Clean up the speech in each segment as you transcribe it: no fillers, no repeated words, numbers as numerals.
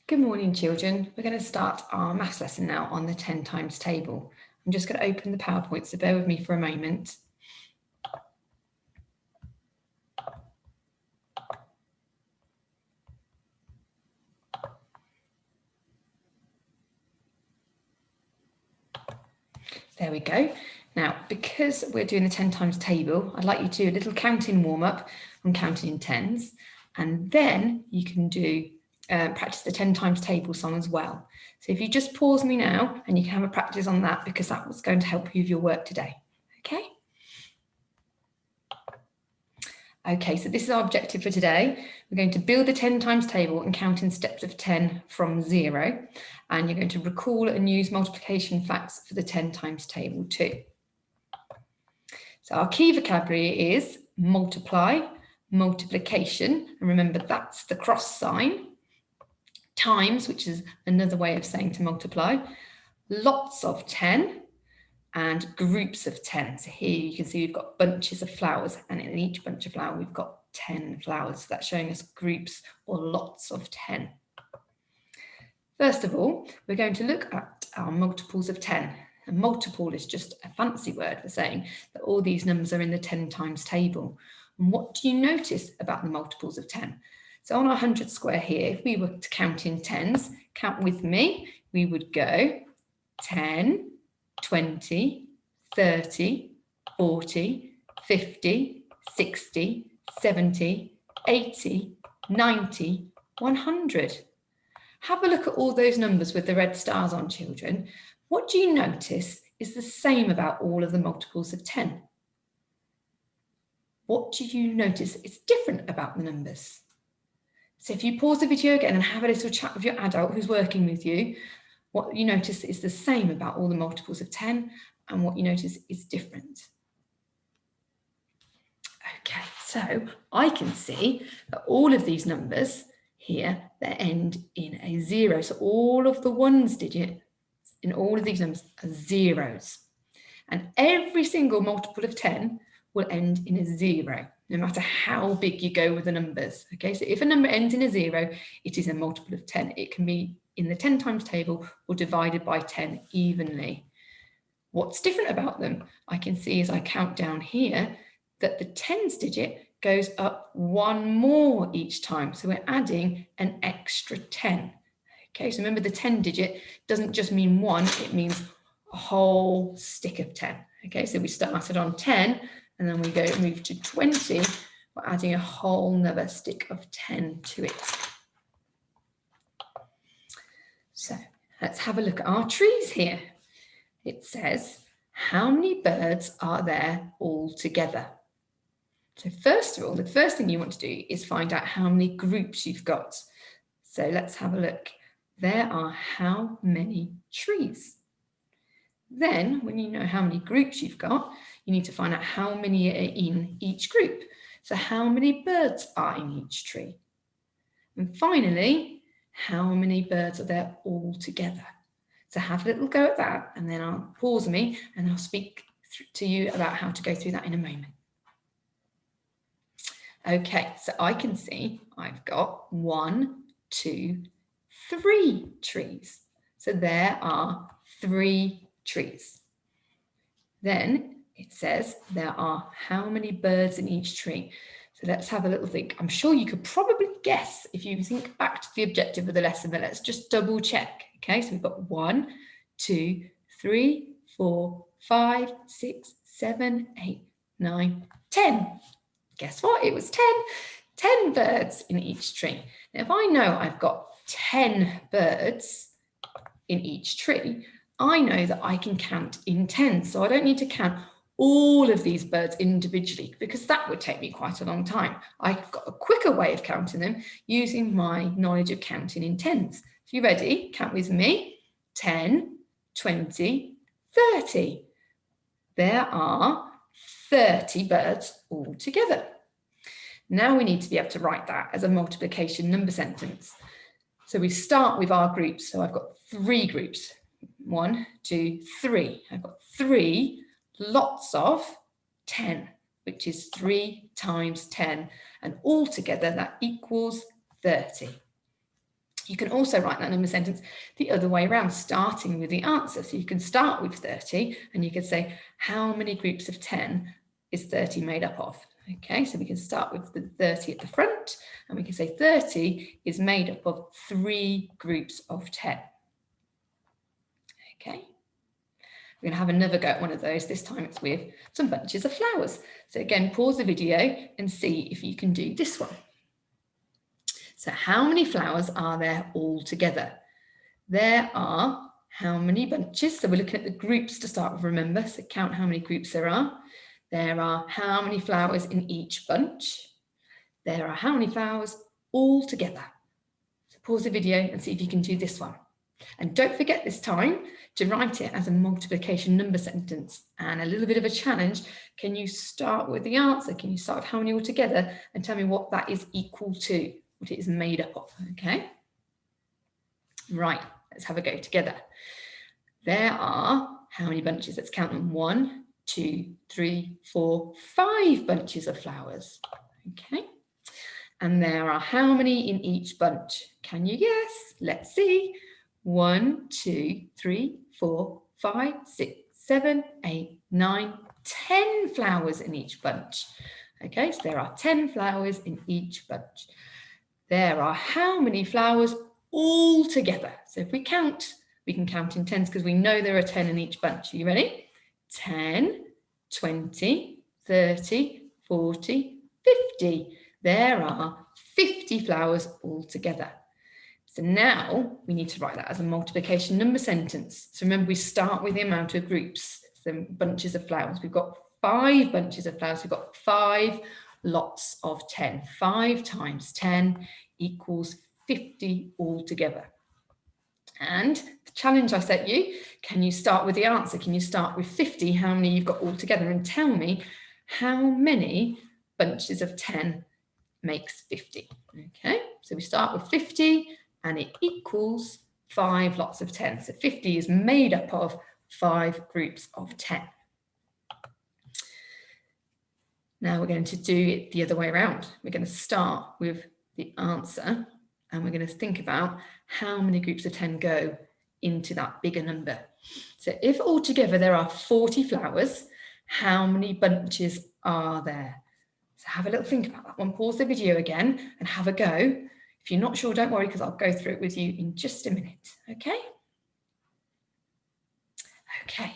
Good morning, children. We're going to start our maths lesson now on the 10 times table. I'm just going to open the PowerPoint, so bear with me for a moment. There we go. Now, because we're doing the 10 times table, I'd like you to do a little counting warm-up on counting in tens, and then you can do practice the 10 times table song as well. So if you just pause me now, and you can have a practice on that, because that was going to help you with your work today. Okay? Okay, so this is our objective for today. We're going to build the 10 times table and count in steps of 10 from 0. And you're going to recall and use multiplication facts for the 10 times table too. So our key vocabulary is multiply, multiplication, and remember that's the cross sign, times, which is another way of saying to multiply, lots of 10, and groups of 10. So here you can see we've got bunches of flowers, and in each bunch of flowers we've got 10 flowers. So that's showing us groups or lots of 10. First of all, we're going to look at our multiples of 10. A multiple is just a fancy word for saying that all these numbers are in the 10 times table. And what do you notice about the multiples of 10? So on our 100 square here, if we were to count in tens, count with me, we would go 10, 20, 30, 40, 50, 60, 70, 80, 90, 100. Have a look at all those numbers with the red stars on, children. What do you notice is the same about all of the multiples of 10? What do you notice is different about the numbers? So if you pause the video again and have a little chat with your adult who's working with you, what you notice is the same about all the multiples of 10, and what you notice is different. Okay, so I can see that all of these numbers here, they end in a 0. So all of the ones digit in all of these numbers are zeros. And every single multiple of 10 will end in a 0, no matter how big you go with the numbers. Okay, so if a number ends in a 0, it is a multiple of 10. It can be in the 10 times table or divided by 10 evenly. What's different about them? I can see as I count down here that the tens digit goes up one more each time. So we're adding an extra 10. Okay, so remember the 10 digit doesn't just mean one, it means a whole stick of 10. Okay, so we started on 10 and then we move to 20. We're adding a whole nother stick of 10 to it. So let's have a look at our trees here. It says, how many birds are there all together? So first of all, the first thing you want to do is find out how many groups you've got. So let's have a look. There are how many trees? Then, when you know how many groups you've got, you need to find out how many are in each group. So how many birds are in each tree? And finally, how many birds are there all together? So have a little go at that, and then I'll pause me and I'll speak to you about how to go through that in a moment. Okay, so I can see I've got 1, 2, 3 trees. So there are 3 trees. Then it says there are how many birds in each tree. So let's have a little think. I'm sure you could probably guess if you think back to the objective of the lesson, but let's just double check. Okay, so we've got 1, 2, 3, 4, 5, 6, 7, 8, 9, 10. Guess what? It was 10 birds in each tree. Now, if I know I've got 10 birds in each tree, I know that I can count in 10. So I don't need to count all of these birds individually because that would take me quite a long time. I've got a quicker way of counting them using my knowledge of counting in tens. If you're ready, count with me. 10, 20, 30. There are 30 birds all together. Now we need to be able to write that as a multiplication number sentence. So we start with our groups. So I've got 3 groups. 1, 2, 3. I've got 3 lots of 10, which is 3 times 10. And altogether that equals 30. You can also write that number sentence the other way around, starting with the answer. So you can start with 30 and you could say, how many groups of 10 is 30 made up of? Okay, so we can start with the 30 at the front and we can say 30 is made up of 3 groups of 10. Okay, we're going to have another go at one of those. This time it's with some bunches of flowers. So again, pause the video and see if you can do this one. So how many flowers are there all together? There are how many bunches? So we're looking at the groups to start with, remember. So count how many groups there are. There are how many flowers in each bunch. There are how many flowers all together. So pause the video and see if you can do this one. And don't forget this time to write it as a multiplication number sentence. And a little bit of a challenge, can you start with the answer? Can you start with how many all together and tell me what that is equal to, what it is made up of, okay? Right, let's have a go together. There are how many bunches? Let's count them. 1, 2, 3, 4, 5 bunches of flowers, okay? And there are how many in each bunch? Can you guess? Let's see. 1, 2, 3, 4, 5, 6, 7, 8, 9, 10 flowers in each bunch. Okay, so there are 10 flowers in each bunch. There are how many flowers all together? So if we count, we can count in tens because we know there are 10 in each bunch. Are you ready? 10, 20, 30, 40, 50. There are 50 flowers all together. So now we need to write that as a multiplication number sentence. So remember, we start with the amount of groups, so bunches of flowers. We've got 5 bunches of flowers. We've got 5 lots of 10. 5 times 10 equals 50 altogether. And the challenge I set you, can you start with the answer? Can you start with 50, how many you've got altogether, and tell me how many bunches of 10 makes 50? Okay, so we start with 50 and it equals 5 lots of 10. So 50 is made up of 5 groups of 10. Now we're going to do it the other way around. We're going to start with the answer and we're going to think about how many groups of 10 go into that bigger number. So if altogether there are 40 flowers, how many bunches are there? So have a little think about that one. Pause the video again and have a go. If you're not sure, don't worry, because I'll go through it with you in just a minute, okay? Okay,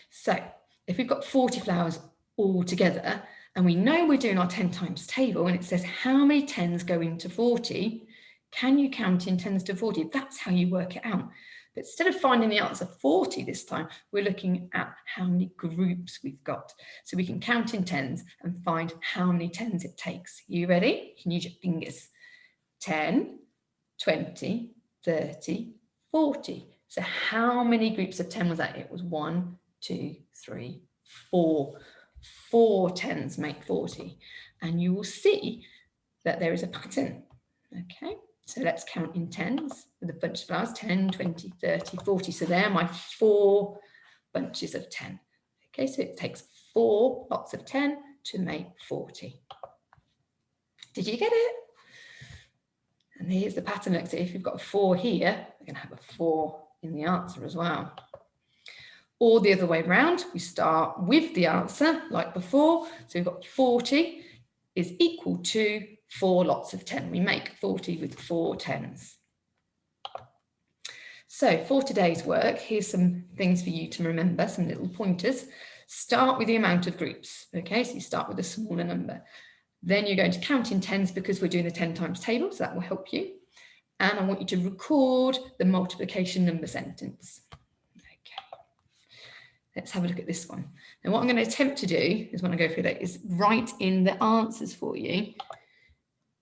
so if we've got 40 flowers all together, and we know we're doing our 10 times table, and it says how many 10s go into 40, can you count in 10s to 40? That's how you work it out. But instead of finding the answer 40 this time, we're looking at how many groups we've got. So we can count in 10s and find how many 10s it takes. You ready? You can use your fingers. 10, 20, 30, 40. So how many groups of 10 was that? It was 1, 2, 3, 4. 4 10s make 40. And you will see that there is a pattern. Okay, so let's count in 10s with a bunch of flowers. 10, 20, 30, 40. So there are my 4 bunches of 10. Okay, so it takes 4 lots of 10 to make 40. Did you get it? And here's the pattern. Let's see, if you've got a 4 here, we're going to have a 4 in the answer as well. Or the other way around, we start with the answer like before. So we've got 40 is equal to 4 lots of 10. We make 40 with 4 10s. So for today's work, here's some things for you to remember, some little pointers. Start with the amount of groups. Okay, so you start with a smaller number. Then you're going to count in 10s because we're doing the 10 times table, so that will help you. And I want you to record the multiplication number sentence. Okay, let's have a look at this one. Now what I'm going to attempt to do is, when I go through that, is write in the answers for you.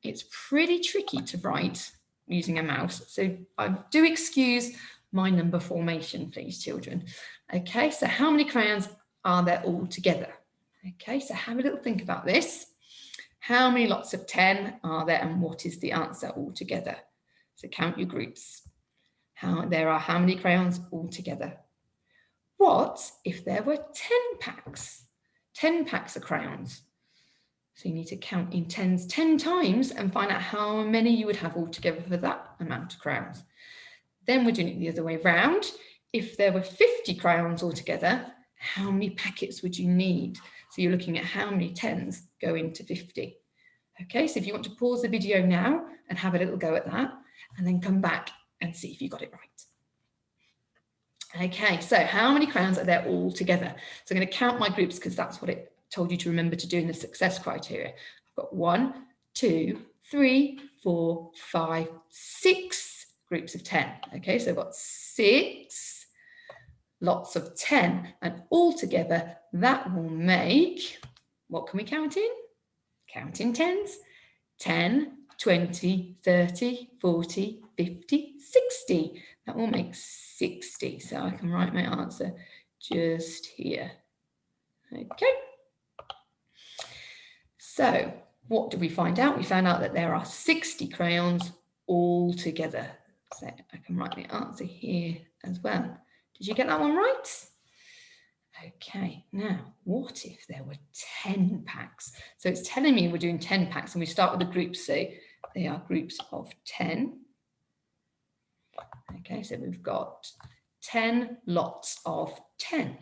It's pretty tricky to write using a mouse, so I do excuse my number formation, please, children. Okay, so how many crayons are there all together? Okay, so have a little think about this. How many lots of 10 are there, and what is the answer altogether? So count your groups. There are how many crayons altogether? What if there were 10 packs? 10 packs of crayons. So you need to count in tens 10 times and find out how many you would have altogether for that amount of crayons. Then we're doing it the other way round. If there were 50 crayons altogether, how many packets would you need? So you're looking at how many tens go into 50. Okay, so if you want to pause the video now and have a little go at that, and then come back and see if you got it right. Okay, so how many crayons are there all together? So I'm going to count my groups because that's what it told you to remember to do in the success criteria. I've got 1, 2, 3, 4, 5, 6 groups of 10. Okay, so I've got 6 lots of 10, and all together that will make, what can we count in? Count in tens. 10, 20, 30, 40, 50, 60. That will make 60. So I can write my answer just here. Okay. So what did we find out? We found out that there are 60 crayons all together. So I can write my answer here as well. Did you get that one right? Okay, now what if there were 10 packs? So it's telling me we're doing 10 packs, and we start with the groups. So they are groups of 10. Okay, so we've got 10 lots of 10.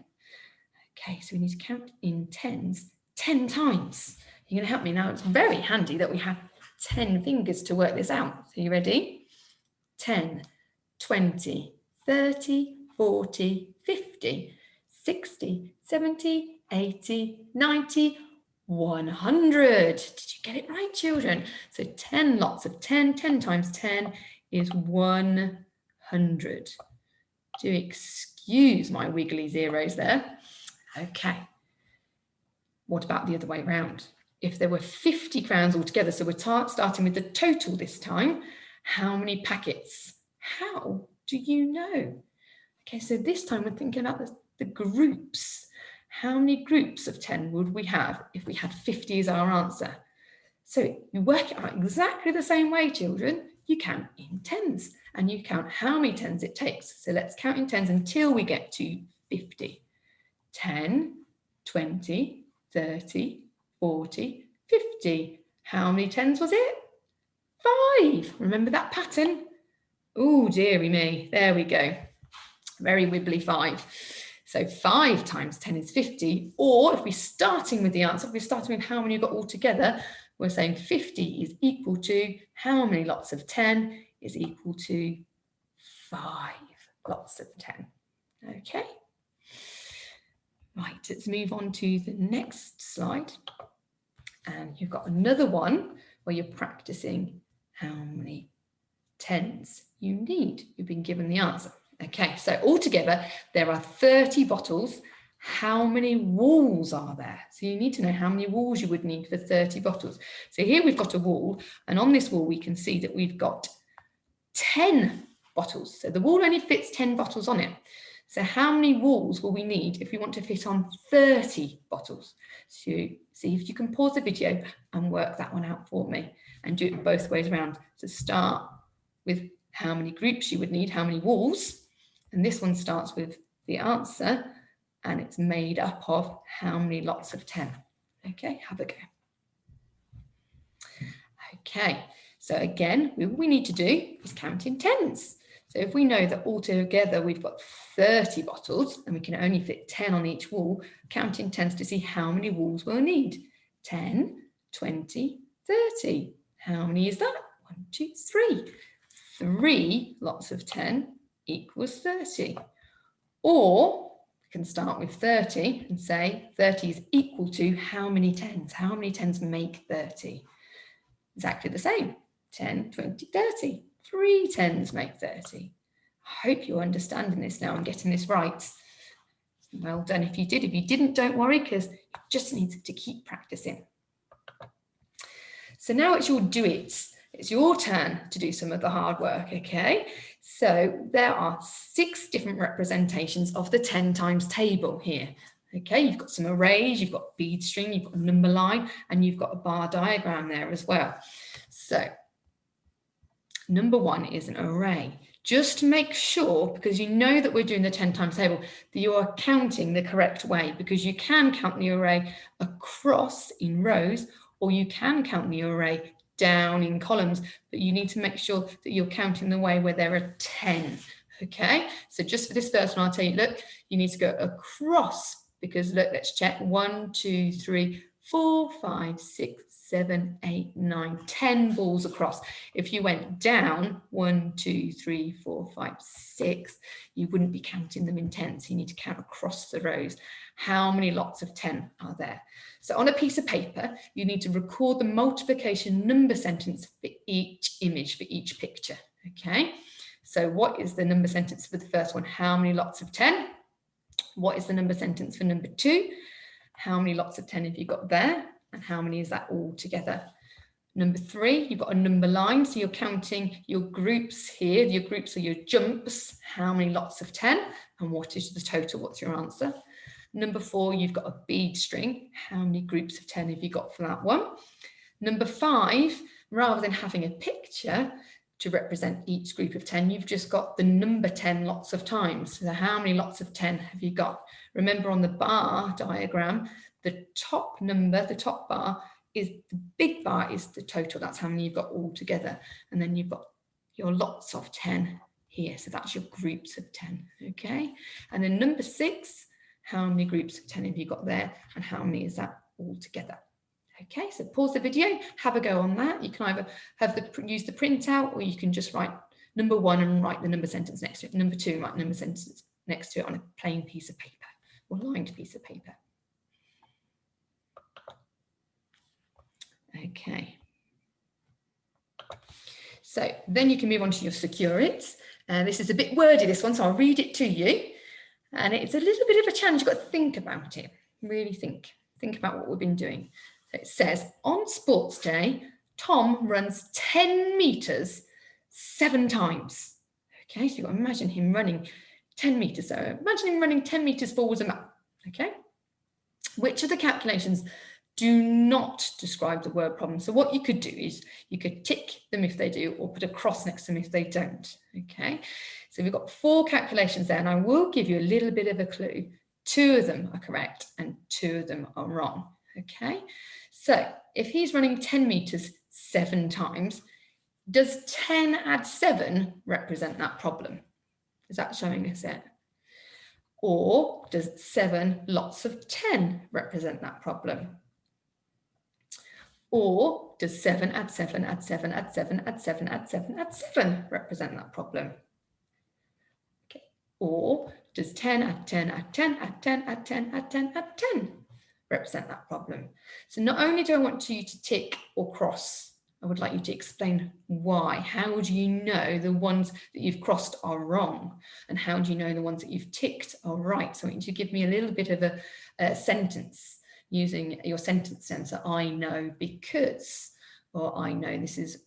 Okay, so we need to count in tens 10 times. You're going to help me now. It's very handy that we have 10 fingers to work this out. So you ready? 10, 20, 30, 40, 50. 60, 70, 80, 90, 100. Did you get it right, children? So 10 lots of 10, 10 times 10 is 100. Do excuse my wiggly zeros there. Okay. What about the other way around? If there were 50 crayons altogether, so we're starting with the total this time, how many packets? How do you know? Okay, so this time we're thinking about the groups. How many groups of 10 would we have if we had 50 as our answer? So you work it out exactly the same way, children. You count in tens and you count how many tens it takes. So let's count in tens until we get to 50. 10, 20, 30, 40, 50. How many tens was it? 5. Remember that pattern? Oh, dearie me. There we go. Very wibbly 5. So 5 times 10 is 50. Or if we're starting with the answer, if we're starting with how many you've got all together, we're saying 50 is equal to how many lots of 10 is equal to 5 lots of 10. Okay. Right, let's move on to the next slide. And you've got another one where you're practicing how many tens you need. You've been given the answer. Okay, so altogether there are 30 bottles. How many walls are there? So you need to know how many walls you would need for 30 bottles. So here we've got a wall, and on this wall we can see that we've got 10 bottles. So the wall only fits 10 bottles on it. So how many walls will we need if we want to fit on 30 bottles? So see if you can pause the video and work that one out for me and do it both ways around. So start with how many groups you would need, how many walls, and this one starts with the answer and it's made up of how many lots of 10. Okay, have a go. Okay, so again, what we need to do is count in tens. So if we know that altogether we've got 30 bottles and we can only fit 10 on each wall, count in tens to see how many walls we'll need. 10, 20, 30. How many is that? 1, 2, 3. 3 lots of 10 equals 30. Or we can start with 30 and say 30 is equal to how many tens? How many tens make 30? Exactly the same. 10, 20, 30. 3 tens make 30. I hope you're understanding this now and getting this right. Well done if you did. If you didn't, don't worry, because you just need to keep practicing. So now it's your do it. It's your turn to do some of the hard work, okay? So there are 6 different representations of the 10 times table here. Okay, you've got some arrays, you've got bead string, you've got a number line, and you've got a bar diagram there as well. So number 1 is an array. Just make sure, because you know that we're doing the 10 times table, that you are counting the correct way, because you can count the array across in rows or you can count the array down in columns, but you need to make sure that you're counting the way where there are 10. Okay, so just for this first one, I'll tell you, look, you need to go across, because look, let's check. 1, 2, 3, 4, 5, 6, 7, 8, 9, 10 balls across. If you went down 1, 2, 3, 4, 5, 6, you wouldn't be counting them in tens. You need to count across the rows. How many lots of 10 are there? So on a piece of paper, you need to record the multiplication number sentence for each image, for each picture. Okay, so what is the number sentence for the first one? How many lots of 10? What is the number sentence for number 2? How many lots of 10 have you got there? And how many is that all together? Number 3, you've got a number line. So you're counting your groups here. Your groups are your jumps. How many lots of 10? And what is the total? What's your answer? Number 4, you've got a bead string. How many groups of 10 have you got for that one? Number 5, rather than having a picture to represent each group of 10, you've just got the number 10 lots of times. So how many lots of 10 have you got? Remember, on the bar diagram, the top number, the top bar, is the big bar is the total. That's how many you've got all together. And then you've got your lots of 10 here. So that's your groups of 10, okay? And then number 6, how many groups of 10 have you got there? And how many is that all together? Okay, so pause the video, have a go on that. You can either use the printout, or you can just write number 1 and write the number sentence next to it. Number 2, write number sentence next to it on a plain piece of paper or lined piece of paper. Okay. So then you can move on to your secure it. This is a bit wordy, this one, so I'll read it to you. And it's a little bit of a challenge. You've got to think about it. Really think about what we've been doing. So it says, on sports day, Tom runs 10 meters 7 times. Okay, so you've got to imagine him running 10 meters. So imagine him running 10 meters forwards and back. Okay. Which of the calculations do not describe the word problem? So what you could do is you could tick them if they do, or put a cross next to them if they don't. Okay, so we've got 4 calculations there, and I will give you a little bit of a clue. 2 of them are correct and 2 of them are wrong. Okay, so if he's running 10 meters 7 times, does 10 add 7 represent that problem? Is that showing us it? Or does 7 lots of 10 represent that problem? Or does 7 add 7 add 7 add 7 add 7 add 7 add 7 represent that problem? Okay. Or does 10 add 10 add 10 add 10 add 10 add 10 add 10 represent that problem? So not only do I want you to tick or cross, I would like you to explain why. How do you know the ones that you've crossed are wrong? And how do you know the ones that you've ticked are right? So I want you to give me a little bit of a sentence using your sentence sensor. I know because, or I know this is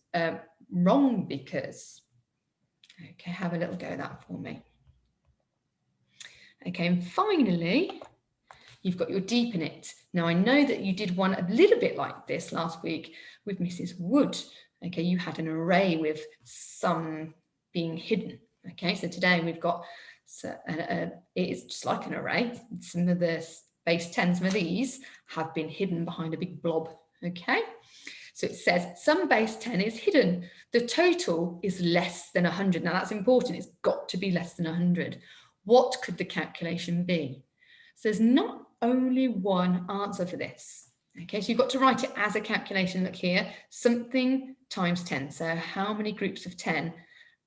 wrong because. Okay, have a little go at that for me. Okay, and finally, you've got your deepen it. Now, I know that you did one a little bit like this last week with Mrs. Wood. Okay, you had an array with some being hidden. Okay, so today we've got, it is just like an array. Some of the base 10, some of these have been hidden behind a big blob. Okay, so it says some base 10 is hidden. The total is less than 100. Now that's important. It's got to be less than 100. What could the calculation be? So there's not only one answer for this. Okay, so you've got to write it as a calculation. Look here, something times 10. So how many groups of 10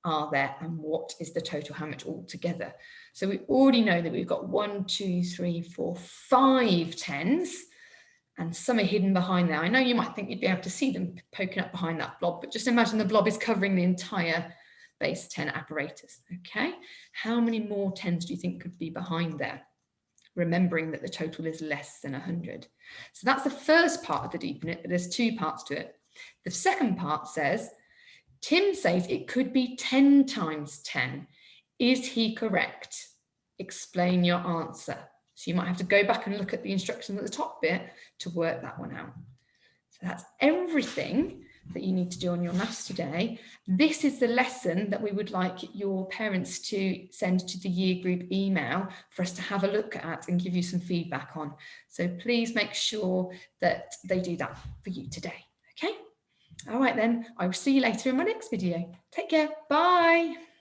are there, and what is the total, how much altogether? So we already know that we've got 1, 2, 3, 4, 5 tens, and some are hidden behind there. I know you might think you'd be able to see them poking up behind that blob, but just imagine the blob is covering the entire base 10 apparatus. Okay, how many more tens do you think could be behind there? Remembering that the total is less than 100. So that's the first part of the deepen it, but there's 2 parts to it. The second part says, Tim says it could be 10 times 10. Is he correct? Explain your answer. So you might have to go back and look at the instructions at the top bit to work that one out. So that's everything that you need to do on your maths today. This is the lesson that we would like your parents to send to the year group email for us to have a look at and give you some feedback on. So please make sure that they do that for you today, okay? All right then, I will see you later in my next video. Take care, bye.